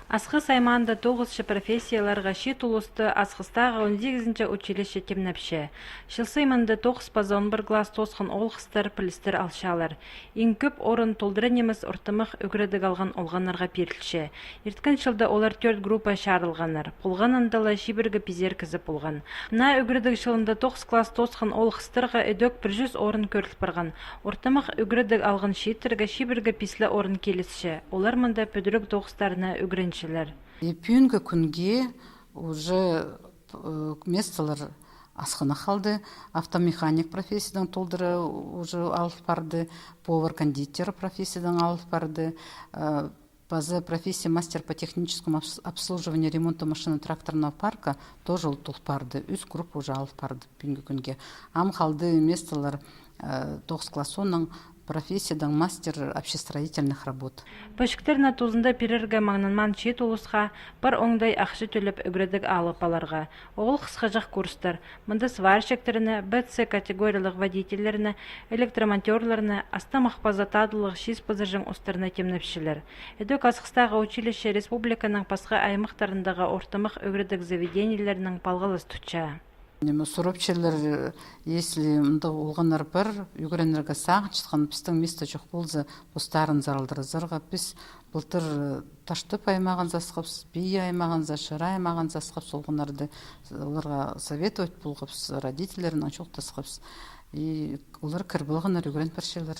Асқы сайманды 9 профессияларға шет улысты асқыстағы 18 училище темнәпші. Шылсайманды 9 паза 11 класс тосқын олғыстар пілістер алшалар. Ең көп орын толдыры неміз ұртымық үгірідік алған олғанарға перілші. Ерткін шылда олар 4 группа шарылғанар. Қолған андала шибіргі пизер кізіп болған. На үгірідік шылында 9 класс тосқын олғыстырға өдөк 100 орын көріліп барған. Ұртымық үгірідік алған шетіргі шибіргі пислі орын келісші. Олар мұнда пөдірік 9-тарына үгірін Пүйінгі күнге уже месталар асқына қалды. Автомеханик профессиядан толдыры уже алып барды, повар-кондитер профессиядан алып барды. База профессия мастер по техническому обслуживанию ремонта машины тракторного парка тоже толып барды. Үз групп уже алып барды пүйінгі күнге. Ам қалды месталар 9 классонның профессиядан мастер общестроительных работ. Пөшіктеріна тузында перерге маңнанман шет улысқа бір оңдай ақшы төліп үгірідік алып аларға. Оғыл қысқажақ курстар. Мұнда сварщиктеріні, БЦ категориялық водителеріні, электромонтерлеріні, астам ақпазатадылық шиз пазажың ұстарына темнепшілер. Эдөк асқыстағы училище республиканың пасқа аймақтарындағы ортымық үгірідік заведениелерінің палғылыс тұтча. Суропчелер, если олғанар бір, үгіренерге сағын чытқан пістің месті жоқ болзы, бұстарын заралдырызырға, біз бұлтыр таштып аймаған засқапс, бей аймаған зашыра аймаған засқапс, олғанарды оларға советовать болғапс, родителерін аншоқ тасқапс. Олар кірбілғанар үгірен паршелер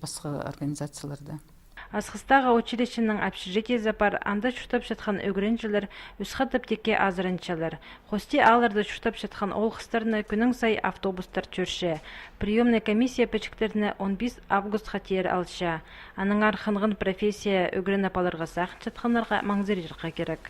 басқа организацияларда. Асқыстағы училищенің общежитие запар анда чүштап жатқан өгіреншілер үсқатып теке азырыншылар. Хости аларды чүштап жатқан ол қыстарына күнің сай автобустар чөрші. Приемный комиссия пәчіктеріне 15 август қатер алша. Аның арқынғын профессия өгірен апаларға сақын жатқанларға маңзыр жерға керек.